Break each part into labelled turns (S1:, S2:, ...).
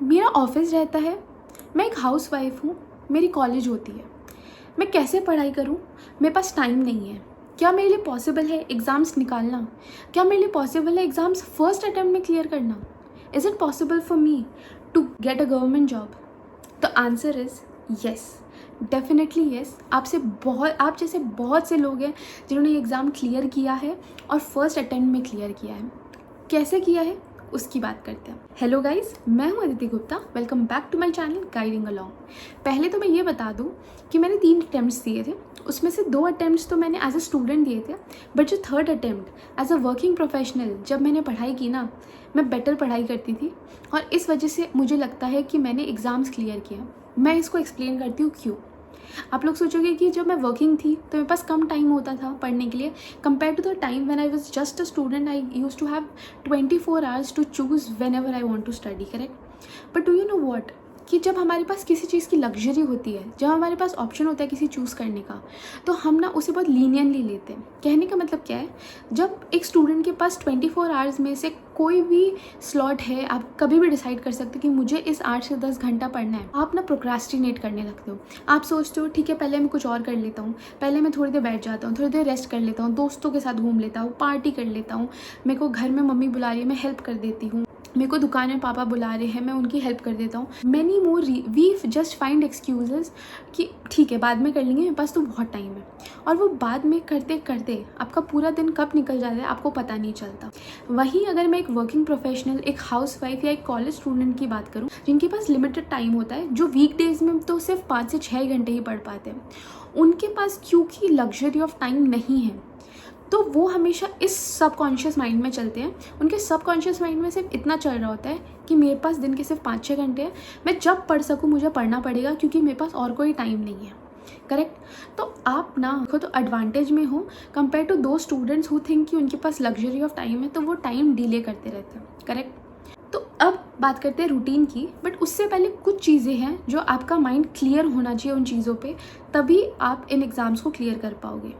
S1: मेरा ऑफिस रहता है, मैं एक हाउसवाइफ हूँ, मेरी कॉलेज होती है, मैं कैसे पढ़ाई करूँ? मेरे पास टाइम नहीं है। क्या मेरे लिए पॉसिबल है एग्ज़ाम्स निकालना? क्या मेरे लिए पॉसिबल है एग्ज़ाम्स फर्स्ट अटेम्प्ट में क्लियर करना? Is it possible for me to get a government job? The answer is yes, definitely yes. आप जैसे बहुत से लोग हैं जिन्होंने ये एग्ज़ाम क्लियर किया है और फर्स्ट अटेम्प्ट में क्लियर किया है। कैसे किया है उसकी बात करते हैं। हेलो गाइस, मैं हूं Aditi Gupta. Welcome back to my channel guiding along. पहले तो मैं ये बता दूं कि मैंने 3 अटेम्प्ट्स दिए थे, उसमें से 2 अटेम्प्ट्स तो मैंने एज अ स्टूडेंट दिए थे, बट जो third attempt as a working professional जब मैंने पढ़ाई की ना, मैं बेटर पढ़ाई करती थी और इस वजह से मुझे लगता है कि मैंने एग्ज़ाम्स क्लियर किया। मैं इसको एक्सप्लेन करती हूँ क्यों। आप लोग सोचोगे कि जब मैं वर्किंग थी तो मेरे पास कम टाइम होता था पढ़ने के लिए compare to the time when I was just a student. I used to have 24 hours to choose whenever I want to study, correct. But do you know what, कि जब हमारे पास किसी चीज़ की लग्जरी होती है, जब हमारे पास ऑप्शन होता है किसी चूज़ करने का, तो हम ना उसे बहुत लीनियनली लेते हैं। कहने का मतलब क्या है, जब एक स्टूडेंट के पास 24 आवर्स में से कोई भी स्लॉट है, आप कभी भी डिसाइड कर सकते हो कि मुझे इस 8 से 10 घंटा पढ़ना है, आप ना प्रोक्रास्टिनेट करने लगते हो। आप सोचते हो ठीक है, पहले मैं कुछ और कर लेता हूँ, पहले मैं थोड़ी देर बैठ जाता हूँ, थोड़ी देर रेस्ट कर लेता हूँ, दोस्तों के साथ घूम लेता हूँ, पार्टी कर लेता हूँ, मेरे को घर में मम्मी बुला रही है मैं हेल्प कर देती हूँ, मेरे को दुकान में पापा बुला रहे हैं मैं उनकी हेल्प कर देता हूँ। Many more we just find excuses कि ठीक है बाद में कर लेंगे, मेरे पास तो बहुत टाइम है। और वो बाद में करते करते आपका पूरा दिन कब निकल जाता है आपको पता नहीं चलता। वहीं अगर मैं एक वर्किंग प्रोफेशनल, एक हाउसवाइफ या एक कॉलेज स्टूडेंट की बात करूँ जिनके पास लिमिटेड टाइम होता है, जो वीकडेज में तो सिर्फ 5 से 6 घंटे ही पढ़ पाते हैं, उनके पास क्योंकि लग्जरी ऑफ टाइम नहीं है, तो वो हमेशा इस सबकॉन्शियस माइंड में चलते हैं। उनके सबकॉन्शियस माइंड में सिर्फ इतना चल रहा होता है कि मेरे पास दिन के सिर्फ 5-6 घंटे हैं, मैं जब पढ़ सकूँ मुझे पढ़ना पड़ेगा क्योंकि मेरे पास और कोई टाइम नहीं है, करेक्ट। तो आप ना खुद तो एडवांटेज में हो कंपेयर टू दो स्टूडेंट्स हु थिंक कि उनके पास लग्जरी ऑफ टाइम है, तो वो टाइम डिले करते रहते हैं, करेक्ट। तो अब बात करते हैं रूटीन की, बट उससे पहले कुछ चीज़ें हैं जो आपका माइंड क्लियर होना चाहिए उन चीज़ों पे, तभी आप इन एग्ज़ाम्स को क्लियर कर पाओगे।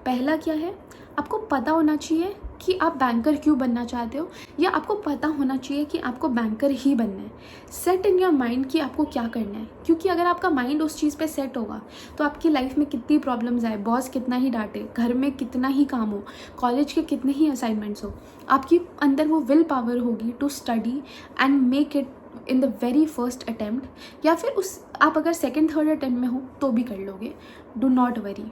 S1: पहला क्या है, आपको पता होना चाहिए कि आप बैंकर क्यों बनना चाहते हो, या आपको पता होना चाहिए कि आपको बैंकर ही बनना है। सेट इन योर माइंड कि आपको क्या करना है, क्योंकि अगर आपका माइंड उस चीज़ पे सेट होगा तो आपकी लाइफ में कितनी प्रॉब्लम्स आए, बॉस कितना ही डांटे, घर में कितना ही काम हो, कॉलेज के कितने ही असाइनमेंट्स हो, आपकी अंदर वो विल पावर होगी to study and make it in the very first attempt, या फिर आप अगर सेकेंड थर्ड अटैम्प्ट में हो तो भी कर लोगे। Do not worry.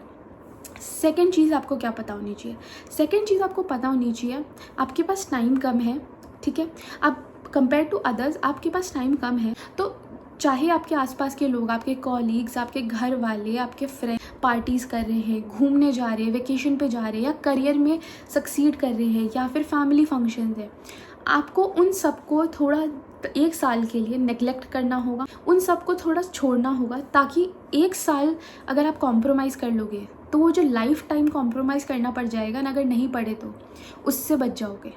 S1: सेकेंड चीज़ आपको क्या पता होनी चाहिए, सेकेंड चीज़ आपको पता होनी चाहिए आपके पास टाइम कम है, ठीक है। आप कंपेयर टू अदर्स आपके पास टाइम कम है, तो चाहे आपके आसपास के लोग, आपके कॉलीग्स, आपके घर वाले, आपके फ्रेंड पार्टीज़ कर रहे हैं, घूमने जा रहे हैं, वेकेशन पे जा रहे हैं, या करियर में सक्सीड कर रहे हैं, या फिर फैमिली फंक्शन है, आपको उन सबको थोड़ा 1 साल के लिए नेग्लेक्ट करना होगा, उन सबको थोड़ा छोड़ना होगा, ताकि 1 साल अगर आप कॉम्प्रोमाइज़ कर लोगे तो वो जो लाइफ टाइम कॉम्प्रोमाइज़ करना पड़ जाएगा ना, अगर नहीं पढ़े तो उससे बच जाओगे,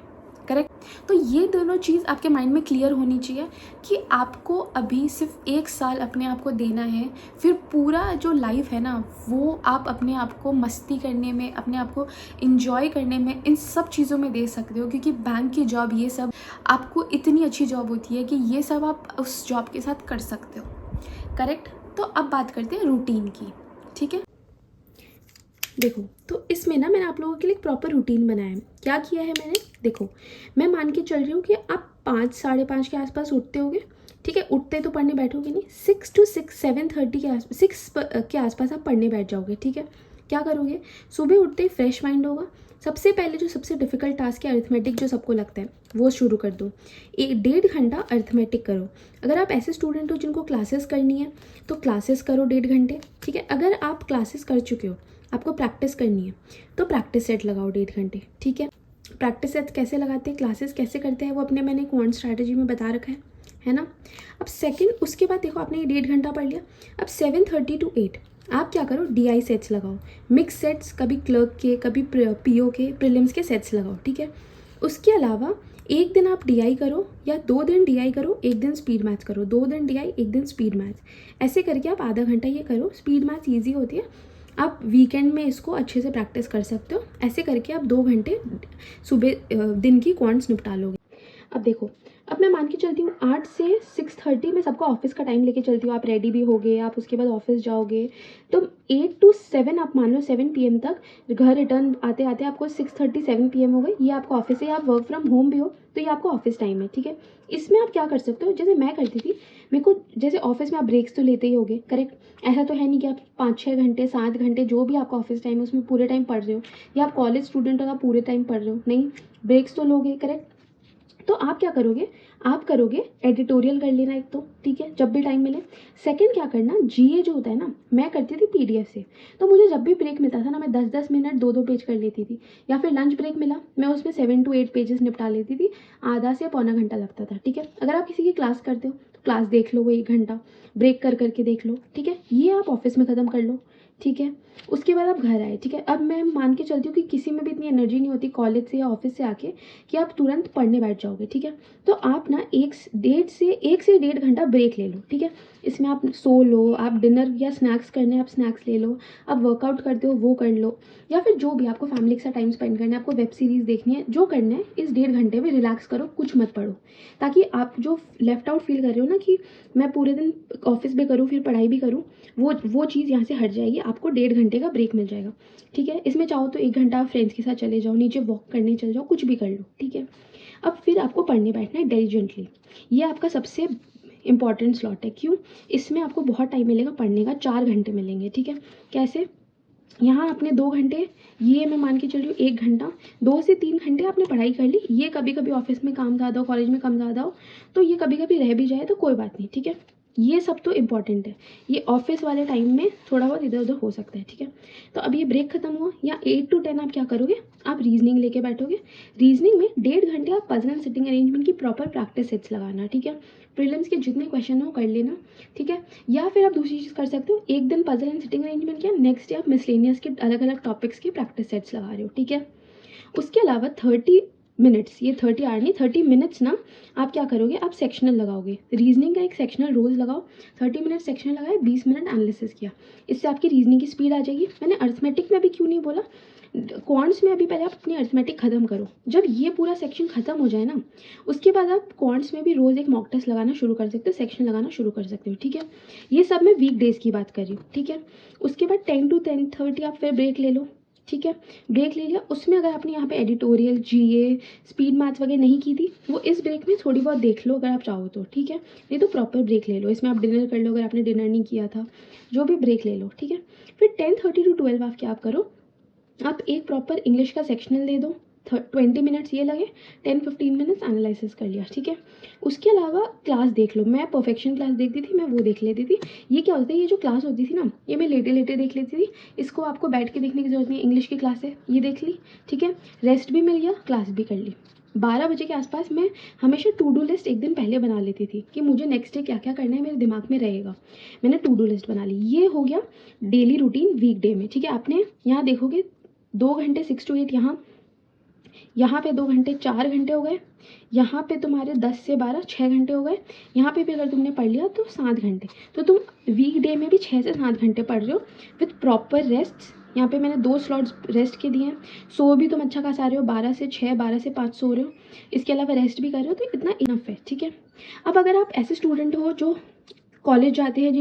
S1: करेक्ट। तो ये दोनों चीज़ आपके माइंड में क्लियर होनी चाहिए कि आपको अभी सिर्फ 1 साल अपने आप को देना है, फिर पूरा जो लाइफ है ना वो आप अपने आप को मस्ती करने में, अपने आप को इंजॉय करने में, इन सब चीज़ों में दे सकते हो। क्योंकि बैंक की जॉब, ये सब आपको इतनी अच्छी जॉब होती है कि ये सब आप उस जॉब के साथ कर सकते हो, करेक्ट। तो अब बात करते हैं रूटीन की, ठीक है। देखो, तो इसमें ना मैंने आप लोगों के लिए एक प्रॉपर रूटीन बनाया है। क्या किया है मैंने, देखो मैं मान के चल रही हूँ कि आप 5 साढ़े 5 के आसपास उठते होगे, ठीक है। उठते तो पढ़ने बैठोगे नहीं, 6 to 7:30 के आसपास, 6 के आसपास आप पढ़ने बैठ जाओगे, ठीक है। क्या करोगे, सुबह उठते ही फ्रेश माइंड होगा, सबसे पहले जो सबसे डिफिकल्ट टास्क है अरिथमेटिक, जो सबको लगता है वो शुरू कर दो। 1-1.5 घंटा अरिथमेटिक करो। अगर आप ऐसे स्टूडेंट हो जिनको क्लासेस करनी है तो क्लासेस करो 1.5 घंटे, ठीक है। अगर आप क्लासेस कर चुके हो, आपको प्रैक्टिस करनी है, तो प्रैक्टिस सेट लगाओ 1.5 घंटे, ठीक है। प्रैक्टिस सेट कैसे लगाते हैं, क्लासेस कैसे करते हैं, वो अपने मैंने क्वांट स्ट्रैटेजी में बता रखा है ना। अब सेकंड, उसके बाद देखो आपने 1.5 घंटा पढ़ लिया, अब 7:30 to 8 आप क्या करो, DI सेट्स लगाओ, मिक्स सेट्स, कभी क्लर्क के, कभी PO के, प्रीलिम्स के सेट्स लगाओ, ठीक है। उसके अलावा एक दिन आप DI करो, या 2 दिन DI करो, 1 दिन स्पीड मैथ्स करो, 2 दिन DI 1 दिन स्पीड मैथ्स, ऐसे करके आप आधा घंटा ये करो। स्पीड मैथ्स ईजी होती है, आप वीकेंड में इसको अच्छे से प्रैक्टिस कर सकते हो। ऐसे करके आप 2 घंटे सुबह दिन की क्वांट्स निपटा लोगे।
S2: अब देखो, अब मैं मान के चलती हूँ 8 से 6:30 मैं सबका ऑफिस का टाइम लेके चलती हूँ। आप रेडी भी होगे, आप उसके बाद ऑफिस जाओगे, तो 8 to 7 आप मान लो 7 PM तक घर रिटर्न आते आते आपको 6:30 7 PM हो गई। ये आपका ऑफिस है, आप वर्क फ्रॉम होम भी हो तो ये आपका ऑफिस टाइम है, ठीक है। इसमें आप क्या कर सकते हो, जैसे मैं करती थी, मेरे को जैसे ऑफिस में आप ब्रेक्स तो लेते ही होगे, करेक्ट। ऐसा तो है नहीं कि आप 5-6 घंटे 7 घंटे जो भी आपका ऑफिस टाइम है उसमें पूरे टाइम पढ़ रहे हो, या आप कॉलेज स्टूडेंट हो तो आप पूरे टाइम पढ़ रहे हो, नहीं, ब्रेक्स तो लोगे, करेक्ट। तो आप क्या करोगे, आप करोगे एडिटोरियल कर लेना एक तो, ठीक है, जब भी टाइम मिले। सेकंड क्या करना, जीए जो होता है ना, मैं करती थी पीडीएफ से, तो मुझे जब भी ब्रेक मिलता था ना, मैं 10-10 मिनट 2-2 पेज कर लेती थी, या फिर लंच ब्रेक मिला मैं उसमें 7 to 8 पेजेस निपटा लेती थी। आधा से पौना घंटा लगता था, ठीक है। अगर आप किसी की क्लास करते हो तो क्लास देख लो, वो 1 घंटा ब्रेक कर करके देख लो, ठीक है। ये आप ऑफिस में ख़त्म कर लो, ठीक है। उसके बाद आप घर आए, ठीक है। अब मैं मान के चलती हूँ कि किसी में भी इतनी एनर्जी नहीं होती कॉलेज से या ऑफिस से आके कि आप तुरंत पढ़ने बैठ जाओगे, ठीक है। तो आप ना 1 से 1.5 घंटा ब्रेक ले लो, ठीक है। इसमें आप सो लो, आप डिनर या स्नैक्स करने आप स्नैक्स ले लो, आप वर्कआउट करते हो वो कर लो, या फिर जो भी आपको फैमिली के साथ टाइम स्पेंड करना है, आपको वेब सीरीज़ देखनी है, जो करना है, इस 1.5 घंटे में रिलैक्स करो, कुछ मत पढ़ो, ताकि आप जो लेफ्ट आउट फील कर रहे हो ना कि मैं पूरे दिन ऑफिस भी करूँ फिर पढ़ाई भी करूँ, वो चीज़ यहाँ से हट जाएगी, आपको 1.5 घंटे का ब्रेक मिल जाएगा, ठीक है। इसमें चाहो तो 1 घंटा आप फ्रेंड्स के साथ चले जाओ, नीचे वॉक करने चले जाओ, कुछ भी कर लो, ठीक है। अब फिर आपको पढ़ने बैठना है डिलीजेंटली। ये आपका सबसे इंपॉर्टेंट स्लॉट है, क्यों, इसमें आपको बहुत टाइम मिलेगा पढ़ने का, 4 घंटे मिलेंगे, ठीक है। कैसे, यहाँ आपने 2 घंटे, ये मैं मान के चल रही हूँ 1 घंटा, 2 से 3 घंटे आपने पढ़ाई कर ली, ये कभी कभी ऑफिस में काम ज़्यादा हो, कॉलेज में काम ज़्यादा हो, तो ये कभी कभी रह भी जाए तो कोई बात नहीं, ठीक है। ये सब तो इम्पॉर्टेंट है, ये ऑफिस वाले टाइम में थोड़ा बहुत इधर उधर हो सकता है, ठीक है। तो अब ये ब्रेक खत्म हुआ, या 8 to 10 आप क्या करोगे, आप रीजनिंग लेके बैठोगे। रीजनिंग में 1.5 घंटे आप पजल एंड सिटिंग अरेंजमेंट की प्रॉपर प्रैक्टिस सेट्स लगाना, ठीक है। प्रीलिम्स के जितने क्वेश्चन हो कर लेना, ठीक है। या फिर आप दूसरी चीज़ कर सकते हो, एक दिन पजल एंड सिटिंग अरेंजमेंट किया, नेक्स्ट डे आप मिसलेनियस के अलग अलग टॉपिक्स के प्रैक्टिस सेट्स लगा रहे हो, ठीक है। उसके अलावा 30 मिनट्स, ये 30 आवर नहीं 30 मिनट्स ना, आप क्या करोगे, आप सेक्शनल लगाओगे। रीजनिंग का एक सेक्शनल रोज लगाओ, 30 मिनट सेक्शनल लगाए, 20 मिनट एनालिसिस किया, इससे आपकी रीजनिंग की स्पीड आ जाएगी। मैंने अर्थमेटिक में अभी क्यों नहीं बोला, क्वांट्स में अभी पहले आप अपनी अर्थमेटिक खत्म करो, जब ये पूरा सेक्शन खत्म हो जाए ना, उसके बाद आप क्वांट्स में भी रोज़ एक मॉक टेस्ट लगाना शुरू कर सकते हो, सेक्शन लगाना शुरू कर सकते हो, ठीक है। ये सब मैं वीक डेज की बात कर रही हूँ, ठीक है। उसके बाद 10 to 10:30 आप फिर ब्रेक ले लो, ठीक है। ब्रेक ले लिया, उसमें अगर आपने यहाँ पे एडिटोरियल, जीए, स्पीड मैथ्स वगैरह नहीं की थी, वो इस ब्रेक में थोड़ी बहुत देख लो अगर आप चाहो तो, ठीक है। नहीं तो प्रॉपर ब्रेक ले लो, इसमें आप डिनर कर लो अगर आपने डिनर नहीं किया था, जो भी ब्रेक ले लो, ठीक है। फिर 10:30 to 12 आप क्या करो, आप एक प्रॉपर इंग्लिश का सेक्शनल दे दो, 20 मिनट्स ये लगे, 10-15 मिनट्स एनालिसिस कर लिया, ठीक है। उसके अलावा क्लास देख लो, मैं परफेक्शन क्लास देखती थी, मैं वो देख लेती थी। ये क्या होता है, ये जो क्लास होती थी ना, ये मैं लेटे लेटे देख लेती थी, इसको आपको बैठ के देखने की जरूरत नहीं, इंग्लिश की क्लास है, ये देख ली, ठीक है, रेस्ट भी मिल गया, क्लास भी कर ली। 12 बजे के आसपास मैं हमेशा टू डू लिस्ट एक दिन पहले बना लेती थी कि मुझे नेक्स्ट डे क्या क्या करना है मेरे दिमाग में रहेगा, मैंने टू डू लिस्ट बना ली। ये हो गया डेली रूटीन वीक डे में, ठीक है। आपने यहाँ देखोगे 2 घंटे 6 to 8 यहाँ पे 2 घंटे 4 घंटे हो गए, यहाँ पे तुम्हारे 10 से 12 6 घंटे हो गए, यहाँ पे भी अगर तुमने पढ़ लिया तो 7 घंटे, तो तुम वीक डे में भी 6 से 7 घंटे पढ़ रहे हो विथ प्रॉपर रेस्ट। यहाँ पे मैंने 2 स्लॉट्स रेस्ट के दिए हैं, सो भी तुम अच्छा खासा रहे हो, 12 से 6 12 से 5 सो रहे हो, इसके अलावा रेस्ट भी कर रहे हो, तो इतना इनफ है, ठीक है। अब अगर आप ऐसे स्टूडेंट हो जो कॉलेज जाते हैं,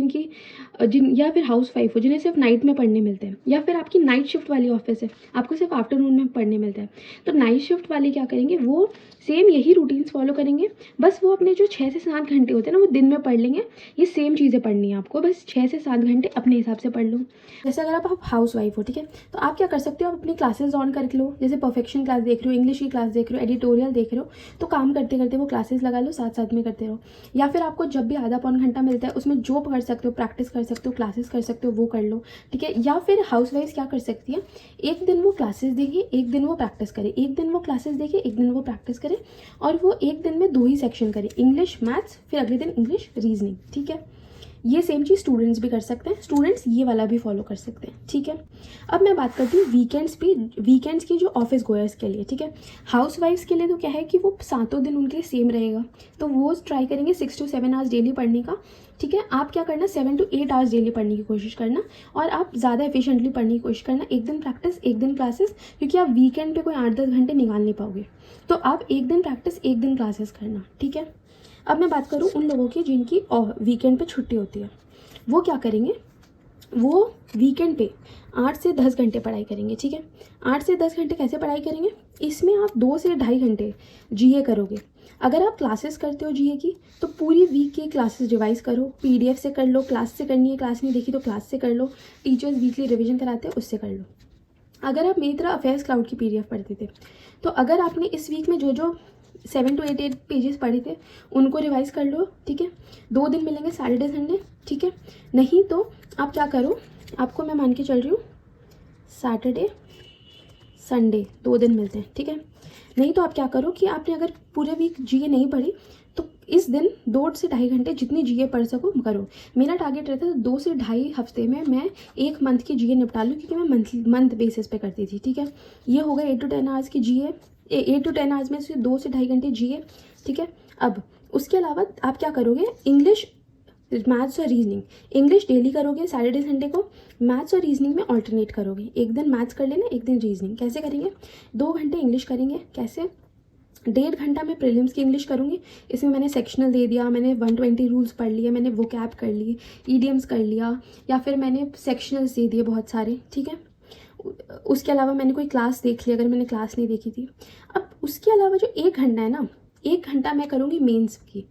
S2: या फिर हाउस वाइफ हो जिन्हें सिर्फ नाइट में पढ़ने मिलते हैं, या फिर आपकी नाइट शिफ्ट वाली ऑफिस है, आपको सिर्फ आफ्टरनून में पढ़ने मिलता है, तो नाइट शिफ्ट वाले क्या करेंगे, वो सेम यही रूटीन्स फॉलो करेंगे, बस वो अपने जो 6 से 7 घंटे होते हैं ना वो दिन में पढ़ लेंगे। ये सेम चीज़ें पढ़नी है आपको, बस 6 से 7 घंटे अपने हिसाब से पढ़ लो। जैसे अगर आप हाउस वाइफ हो, ठीक है, तो आप क्या कर सकते हो, आप अपनी क्लासेस ऑन कर लो, जैसे परफेक्शन क्लास देख रहे हो, इंग्लिश की क्लास देख रहे हो, एडिटोरियल देख रहे हो, तो काम करते करते वो क्लासेस लगा लो, साथ साथ में करते रहो। या फिर आपको जब भी आधा पौन घंटा मिलता है उसमें जो कर सकते हो, प्रैक्टिस कर सकते हो, क्लासेस कर सकते हो, वो कर लो, ठीक है। या फिर हाउस वाइफ क्या कर सकती है, एक दिन वो क्लासेस देगी, एक दिन वो प्रैक्टिस करे, एक दिन वो क्लासेस देखे, एक दिन वो प्रैक्टिस करे, और वो एक दिन में 2 ही सेक्शन करे, इंग्लिश मैथ्स, फिर अगले दिन इंग्लिश रीजनिंग, ठीक है। ये सेम चीज़ स्टूडेंट्स भी कर सकते हैं, स्टूडेंट्स ये वाला भी फॉलो कर सकते हैं, ठीक है। अब मैं बात करती हूँ वीकेंड्स की जो ऑफिस गोयर्स के लिए, ठीक है। हाउस वाइफ्स के लिए तो क्या है कि वो 7 दिन उनके लिए सेम रहेगा, तो वो ट्राई करेंगे 6 to 7 आवर्स डेली पढ़ने का, ठीक है। आप क्या करना, 7 to 8 आवर्स डेली पढ़ने की कोशिश करना, और आप ज़्यादा एफिशिएंटली पढ़ने की कोशिश करना। एक दिन प्रैक्टिस, एक दिन क्लासेस, क्योंकि आप वीकेंड पे कोई 8-10 घंटे निकाल नहीं पाओगे, तो आप एक दिन प्रैक्टिस एक दिन क्लासेस करना, ठीक है। अब मैं बात करूँ उन लोगों की जिनकी वीकेंड पे छुट्टी होती है, वो क्या करेंगे, वो वीकेंड पे 8 से 10 घंटे पढ़ाई करेंगे, ठीक है। 8 से 10 घंटे कैसे पढ़ाई करेंगे, इसमें आप 2 से 2.5 घंटे जीए करोगे। अगर आप क्लासेस करते हो जीए की, तो पूरी वीक की क्लासेस रिवाइज करो, पीडीएफ से कर लो, क्लास से करनी है, क्लास नहीं देखी तो क्लास से कर लो, टीचर्स वीकली रिवीजन कराते हैं उससे कर लो। अगर आप मेरी तरह अफेयर्स क्लाउड की पीडीएफ पढ़ते थे, तो अगर आपने इस वीक में जो 7 to 8 पेजेस पढ़े थे उनको रिवाइज कर लो, ठीक है। 2 दिन मिलेंगे, सैटरडे संडे, ठीक है। नहीं तो आप क्या करो, आपको मैं मान के चल रही हूँ सैटरडे संडे 2 दिन मिलते हैं, ठीक है। नहीं तो आप क्या करो कि आपने अगर पूरे वीक जीए नहीं पढ़ी, तो इस दिन 2 से 2.5 घंटे जितनी जीए पढ़ सको करो। मेरा टारगेट रहता था 2 से 2.5 हफ्ते में मैं 1 मंथ की जीए निपटा लूँ, क्योंकि मैं मंथ बेसिस पे करती थी, ठीक है। ये हो गया 8 to 10 आवर्स की जीए, 8 to 10 आवर्स में से 2 से 2.5 घंटे जीए, ठीक है। अब उसके अलावा आप क्या करोगे, इंग्लिश, मैथ्स और रीजनिंग। इंग्लिश डेली करोगे सैटरडे संडे को, मैथ्स और रीजनिंग में ऑल्टरनेट करोगे, एक दिन मैथ्स कर लेना, एक दिन रीजनिंग। कैसे करेंगे, 2 घंटे इंग्लिश करेंगे, कैसे, 1.5 घंटा मैं प्रीलिम्स की इंग्लिश करूँगी, इसमें मैंने सेक्शनल दे दिया, मैंने 120 रूल्स पढ़ लिए, मैंने वोकैब कर लिए, ईडियम्स कर लिया, या फिर मैंने सेक्शनल्स दे दिए बहुत सारे, ठीक है। उसके अलावा मैंने कोई क्लास देख ली अगर मैंने क्लास नहीं देखी थी। अब उसके अलावा जो 1 घंटा है ना, 1 घंटा मैं करूँगी मेंस की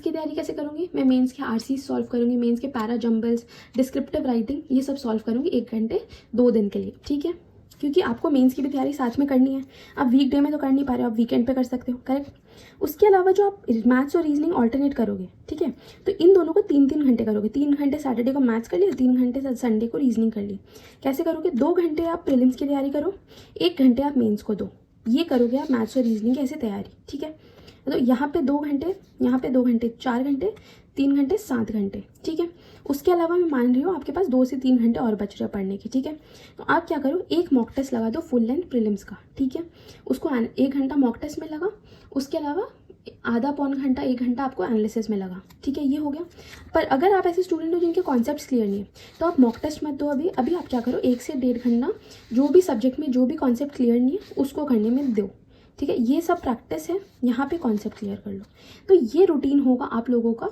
S2: तैयारी। कैसे करूँगी, मैं मेंस के आरसी सॉल्व करूँगी, मेंस के पैरा जंबल्स, डिस्क्रिप्टिव राइटिंग, ये सब सॉल्व करूँगी 1 घंटे 2 दिन के लिए, ठीक है। क्योंकि आपको मेंस की भी तैयारी साथ में करनी है, आप वीकडे में तो कर नहीं पा रहे हो, आप वीकेंड पे कर सकते हो, करेक्ट। उसके अलावा जो आप मैथ्स और रीजनिंग ऑल्टरनेट करोगे, ठीक है, तो इन दोनों को 3-3 घंटे करोगे। 3 घंटे सैटरडे को मैथ्स कर लिया, 3 घंटे संडे को रीजनिंग कर ली। कैसे करोगे, 2 घंटे आप प्रीलिम्स की तैयारी करो, 1 घंटे आप मेंस को दो, ये करोगे आप मैथ्स और रीजनिंग की ऐसे तैयारी, ठीक है। तो यहाँ पे 2 घंटे, यहाँ पे 2 घंटे, 4 घंटे, 3 घंटे, 7 घंटे, ठीक है। उसके अलावा मैं मान रही हूँ आपके पास 2 से 3 घंटे और बच रहे हैं पढ़ने की, ठीक है। तो आप क्या करो, एक मॉक टेस्ट लगा दो फुल लेंथ प्रीलिम्स का, ठीक है। उसको 1 घंटा मॉक टेस्ट में लगा, उसके अलावा आधा पौन घंटा 1 घंटा आपको एनालिसिस में लगा, ठीक है, ये हो गया। पर अगर आप ऐसे स्टूडेंट हो जिनके कॉन्सेप्ट्स क्लियर नहीं है, तो आप मॉक टेस्ट मत दो अभी आप क्या करो, 1 से 1.5 घंटा जो भी सब्जेक्ट में जो भी कॉन्सेप्ट क्लियर नहीं है उसको करने में दो, ठीक है। ये सब प्रैक्टिस है, यहाँ पे कॉन्सेप्ट क्लियर कर लो। तो ये रूटीन होगा आप लोगों का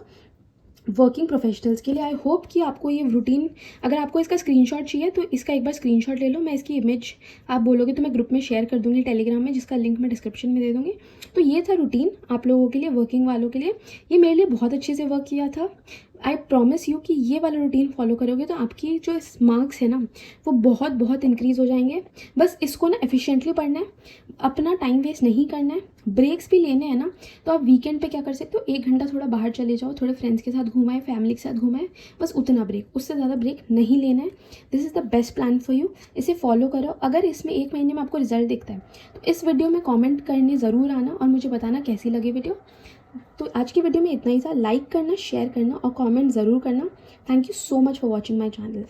S2: वर्किंग प्रोफेशनल्स के लिए। आई होप कि आपको ये रूटीन, अगर आपको इसका स्क्रीनशॉट चाहिए तो इसका एक बार स्क्रीनशॉट ले लो, मैं इसकी इमेज आप बोलोगे तो मैं ग्रुप में शेयर कर दूंगी टेलीग्राम में, जिसका लिंक मैं डिस्क्रिप्शन में दे दूंगी। तो ये था रूटीन आप लोगों के लिए, वर्किंग वालों के लिए। ये मेरे लिए बहुत अच्छे से वर्क किया था। आई प्रॉमिस यू कि ये वाला रूटीन फॉलो करोगे तो आपकी जो मार्क्स है ना वो बहुत बहुत इंक्रीज़ हो जाएंगे। बस इसको ना एफिशिएंटली पढ़ना है, अपना टाइम वेस्ट नहीं करना है। ब्रेक्स भी लेने हैं ना, तो आप वीकेंड पे क्या कर सकते हो, 1 घंटा थोड़ा बाहर चले जाओ, थोड़े फ्रेंड्स के साथ घुमाएं, फैमिली के साथ घुमाएं, बस उतना ब्रेक, उससे ज़्यादा ब्रेक नहीं लेना है। This is the best plan for you, इसे फॉलो करो। अगर इसमें 1 महीने में आपको रिजल्ट दिखता है तो इस वीडियो में कॉमेंट करने ज़रूर आना और मुझे बताना कैसी लगी वीडियो। तो आज की वीडियो में इतना ही था। लाइक करना, शेयर करना और कमेंट ज़रूर करना। Thank you so much for watching my channel.